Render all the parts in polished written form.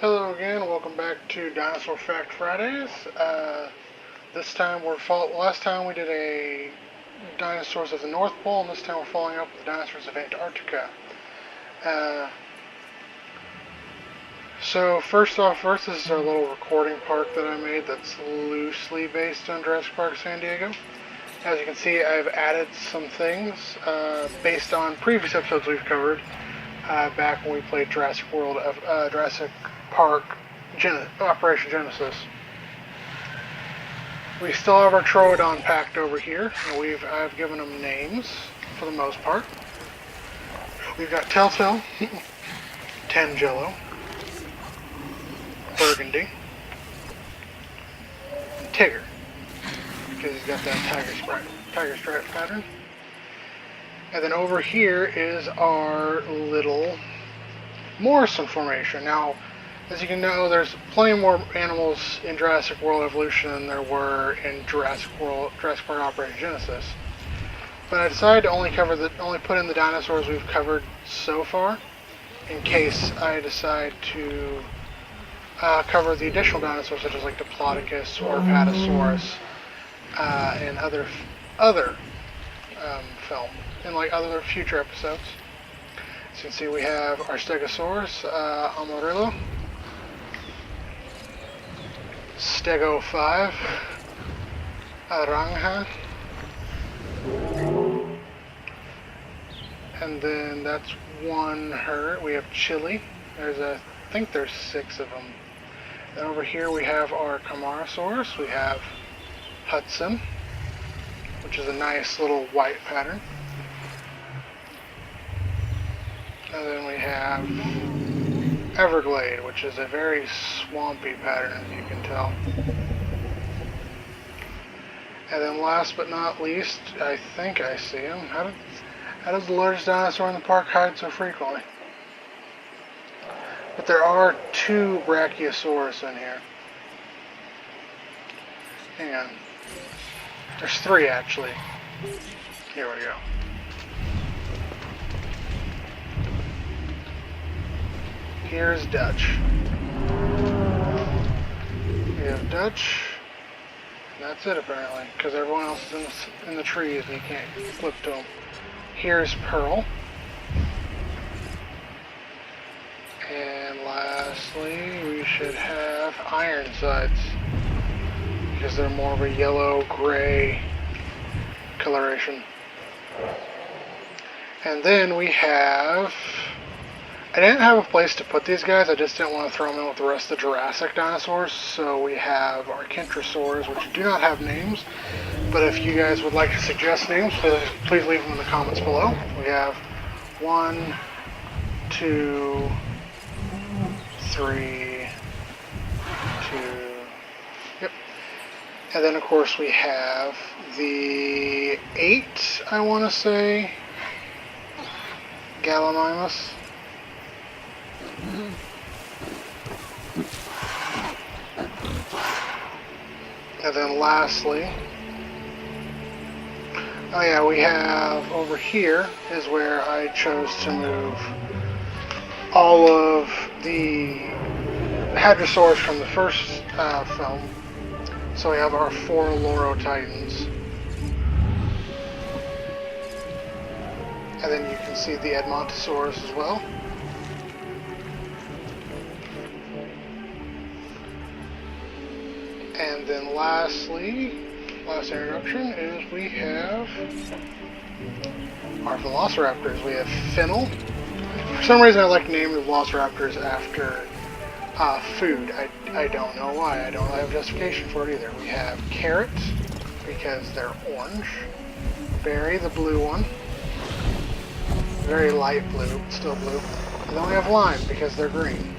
Hello again, welcome back to Dinosaur Fact Fridays. This time last time we did a dinosaurs of the North Pole, and this time we're following up with the dinosaurs of Antarctica. So first, this is our little recording park that I made that's loosely based on Jurassic Park San Diego. As you can see, I've added some things based on previous episodes we've covered back when we played Jurassic Park Operation Genesis. We still have our Troodon packed over here, and I've given them names for the most part. We've got Telltale, Tangelo, Burgundy, and Tigger, because he's got that tiger stripe pattern. And then over here is our little Morrison Formation. Now, as you can know, there's plenty more animals in Jurassic World Evolution than there were in Jurassic Park Operation Genesis. But I decided to only put in the dinosaurs we've covered so far, in case I decide to cover the additional dinosaurs such as like Diplodocus or Apatosaurus and other film in like other future episodes. As you can see, we have our Stegosaurus, Amarillo, Stego 5, Aranja, and then that's one herd. We have Chile. I think there's 6 of them. And over here we have our Camarasaurus. We have Hudson, which is a nice little white pattern. And then we have Everglade, which is a very swampy pattern, as you can tell. And then last but not least, I think I see him. How does the largest dinosaur in the park hide so frequently? But there are 2 Brachiosaurus in here. Hang on. There's 3 actually. Here we go. Here's Dutch. We have Dutch. And that's it apparently, because everyone else is in the trees and you can't flip to them. Here's Pearl. And lastly, we should have Ironsides, because they're more of a yellow-gray coloration. And then we have... I didn't have a place to put these guys, I just didn't want to throw them in with the rest of the Jurassic dinosaurs, so we have our Kentrosaurs, which do not have names, but if you guys would like to suggest names, please leave them in the comments below. We have 1, 2, 3, 2, yep. And then of course we have the 8, I want to say, Gallimimus. And then lastly, oh yeah, we have over here is where I chose to move all of the Hadrosaurs from the first film. So we have our 4 Lorotitans. And then you can see the Edmontosaurus as well. And then lastly, last introduction is we have our Velociraptors. We have Fennel. For some reason I like naming the Velociraptors after food. I don't know why. I don't have justification for it either. We have Carrot, because they're orange. Berry, the blue one. Very light blue, still blue. And then we have Lime, because they're green.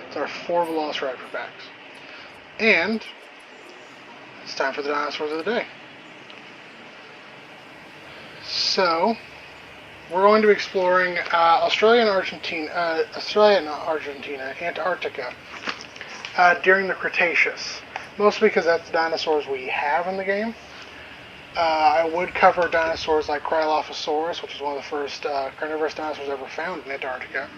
It's our 4 Velociraptor packs. And it's time for the dinosaurs of the day. So, we're going to be exploring Australia and Antarctica during the Cretaceous. Mostly because that's the dinosaurs we have in the game. I would cover dinosaurs like Cryolophosaurus, which is one of the first carnivorous dinosaurs ever found in Antarctica.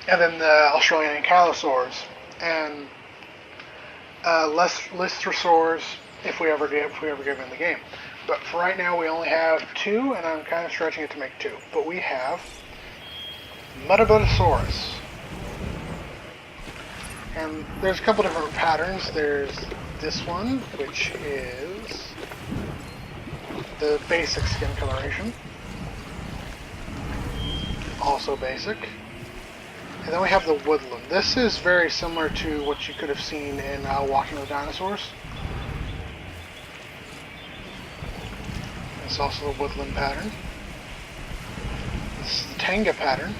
and then the Australian Ankylosaurs, and Listrosaurs if we ever get in the game. But for right now, we only have 2, and I'm kind of stretching it to make 2. But we have Metabotosaurus. And there's a couple different patterns. There's this one, which is the basic skin coloration. Also basic. And then we have the woodland. This is very similar to what you could have seen in Walking with Dinosaurs. It's also the woodland pattern. This is the tanga pattern.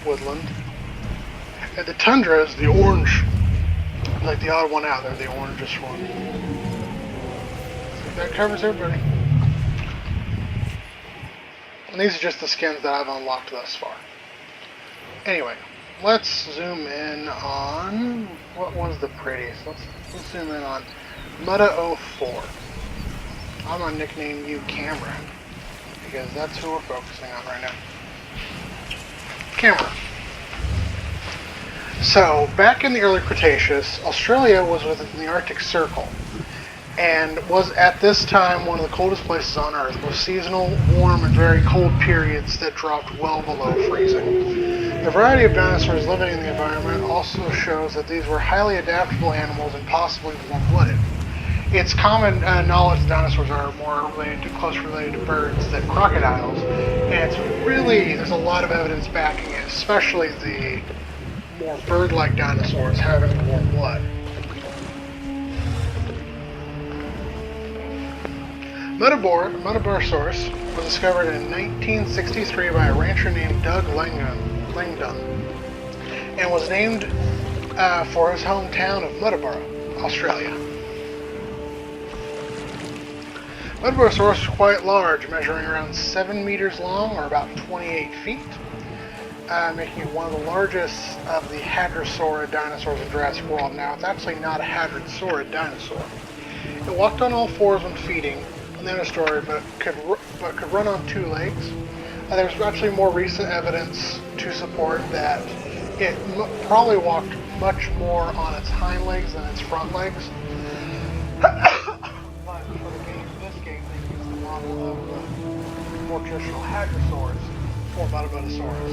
Woodland. And the tundra is the orange. Like the odd one out there, the orangest one. So that covers everybody. And these are just the skins that I've unlocked thus far. Anyway, let's zoom in on... what one's the prettiest? Let's zoom in on Meta 04. I'm going to nickname you Camera, because that's who we're focusing on right now. Camera. So, back in the early Cretaceous, Australia was within the Arctic Circle, and was at this time one of the coldest places on Earth, with seasonal, warm, and very cold periods that dropped well below freezing. The variety of dinosaurs living in the environment also shows that these were highly adaptable animals and possibly warm-blooded. It's common knowledge that dinosaurs are more closely related to birds than crocodiles, and it's really, there's a lot of evidence backing it, especially the more bird-like dinosaurs having warm blood. Metaborosaurus was discovered in 1963 by a rancher named Doug Langdon, and was named for his hometown of Metaboro, Australia. Metaborosaurus was quite large, measuring around 7 meters long, or about 28 feet, making it one of the largest of the hadrosaurid dinosaurs in Jurassic World. Now, it's actually not a hadrosaurid dinosaur. It walked on all fours when feeding, and then a story, but could run on 2 legs. There's actually more recent evidence to support that it probably walked much more on its hind legs than its front legs. But for this game, they used the model of the more traditional hadrosaurs for Metabotosaurus.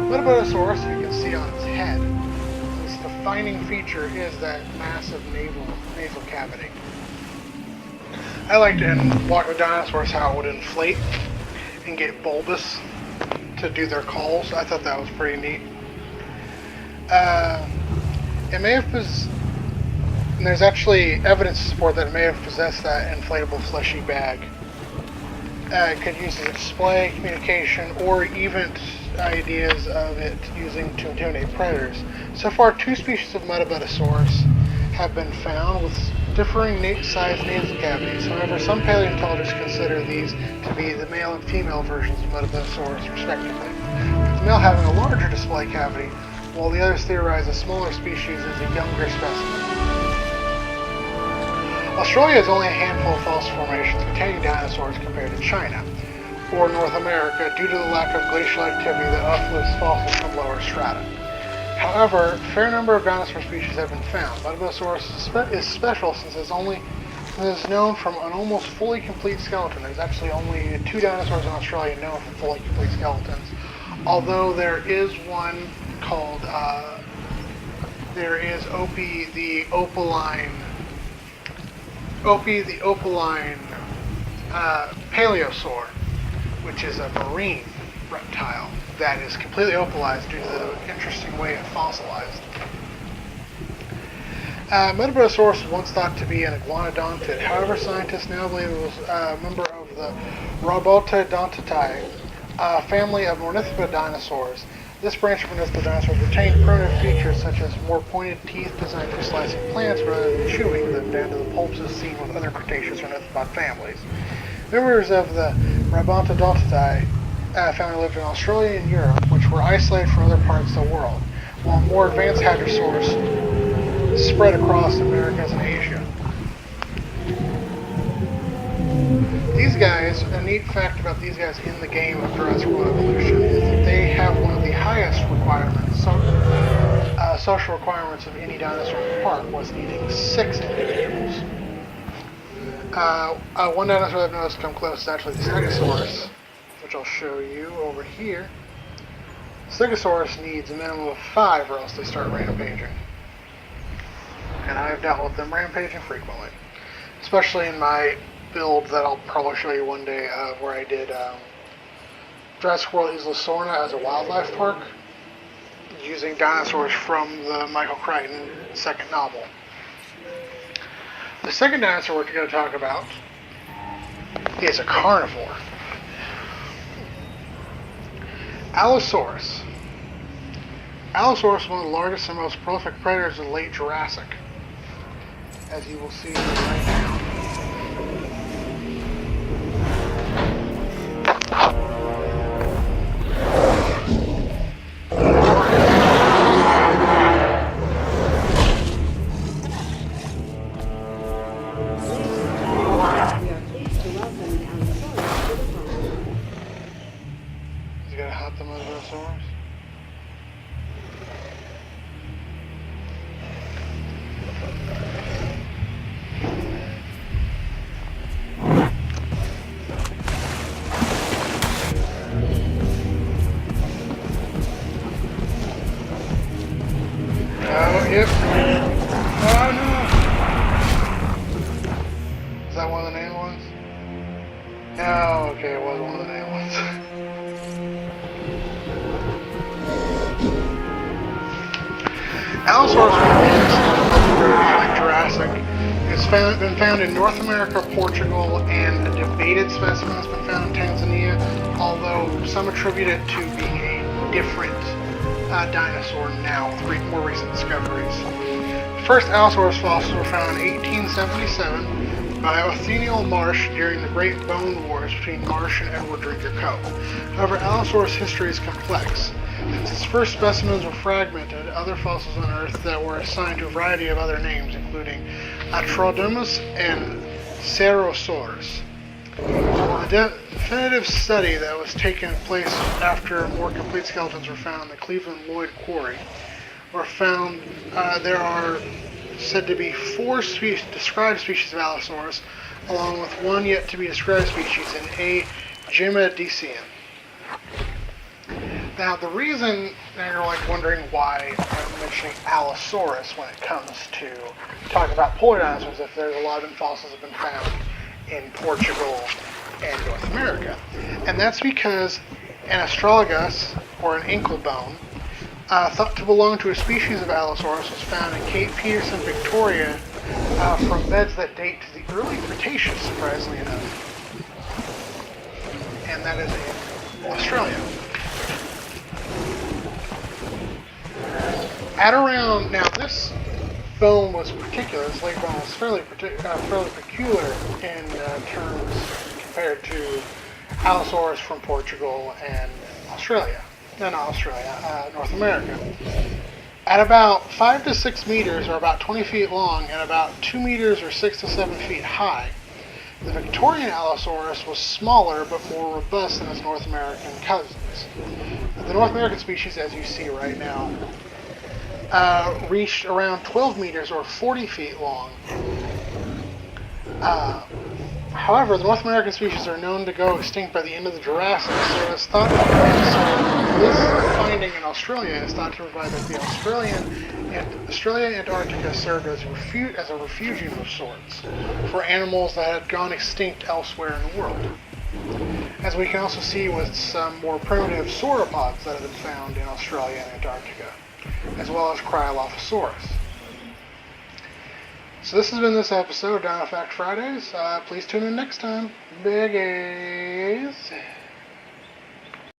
Metabotosaurus, you can see on its head, its defining feature is that massive nasal cavity. I liked in Walking with Dinosaurs how it would inflate and get bulbous to do their calls. I thought that was pretty neat. It may have and there's actually evidence to support that it may have possessed that inflatable fleshy bag. It could use as a display, communication, or even ideas of it using to intimidate predators. So far, 2 species of Metabotosaurus have been found with differing sized nasal cavities. However, some paleontologists consider these to be the male and female versions of Metabotosaurus, respectively, with the male having a larger display cavity, while the others theorize a smaller species is a younger specimen. Australia has only a handful of fossil formations containing dinosaurs compared to China or North America due to the lack of glacial activity that uplifts fossils from lower strata. However, a fair number of dinosaur species have been found. Metabotosaurus is special since it's known from an almost fully complete skeleton. There's actually only 2 dinosaurs in Australia known for fully complete skeletons, although there is one called, there is Opie the opaline paleosaur, which is a marine reptile that is completely opalized due to the interesting way it fossilized. Metabotosaurus was once thought to be an iguanodontid. However, scientists now believe it was a member of the Robotodontinae, a family of ornithopod dinosaurs. This branch of ornithopod dinosaurs retained primitive features such as more pointed teeth designed for slicing plants rather than chewing them down to the pulps as seen with other Cretaceous ornithopod families. Members of the Robotodontinae family lived in Australia and Europe, which were isolated from other parts of the world, while more advanced hadrosaurs spread across Americas and Asia. These guys, a neat fact about these guys in the game of Jurassic World Evolution is that they have one of the highest requirements, social requirements of any dinosaur in the park was needing 6 individuals. One dinosaur I've noticed come close is actually the Stegosaurus, which I'll show you over here. Stegosaurus needs a minimum of 5 or else they start rampaging. And I've dealt with them rampaging frequently. Especially in my build that I'll probably show you one day where I did Jurassic World Isla Sorna as a wildlife park using dinosaurs from the Michael Crichton second novel. The second dinosaur we're going to talk about is a carnivore. Allosaurus. Allosaurus is one of the largest and most prolific predators of the late Jurassic, as you will see right now. He's got a hot Dinosaurs. Yep. Oh no! Is that one of the named ones? No, okay, it was one of the named ones. Allosaurus like Jurassic has been found in North America, Portugal, and a debated specimen has been found in Tanzania, although some attribute it to being a different dinosaur now with more recent discoveries. The first Allosaurus fossils were found in 1877 by Othniel Marsh during the Great Bone Wars between Marsh and Edward Drinker Coe. However, Allosaurus history is complex. Since its first specimens were fragmented, other fossils unearthed that were assigned to a variety of other names, including Atrodomus and Cerosaurus. The definitive study that was taken place after more complete skeletons were found in the Cleveland Lloyd Quarry were found there are said to be 4 described species of Allosaurus, along with one yet to be described species in A. Gemidician. Now, the reason you're wondering why I'm mentioning Allosaurus when it comes to talking about polar dinosaurs, if there's a lot of fossils have been found in Portugal and North America. And that's because an astragalus, or an ankle bone, thought to belong to a species of Allosaurus, was found in Cape Peterson, Victoria, from beds that date to the early Cretaceous, surprisingly enough. And that is in Australia. At around, now this bone was particular, this leg bone was fairly peculiar in terms compared to Allosaurus from Portugal and Australia. No, not Australia, North America. At about 5 to 6 meters, or about 20 feet long, and about 2 meters or 6 to 7 feet high, the Victorian Allosaurus was smaller but more robust than its North American cousins. The North American species, as you see right now, reached around 12 meters or 40 feet long. However, the North American species are known to go extinct by the end of the Jurassic, so it's thought this finding in Australia is thought to provide that the Australia and Antarctica served as a refugium of sorts for animals that had gone extinct elsewhere in the world. As we can also see with some more primitive sauropods that have been found in Australia and Antarctica, as well as Cryolophosaurus. So this has been this episode of DinoFact Fridays. Please tune in next time. Biggies!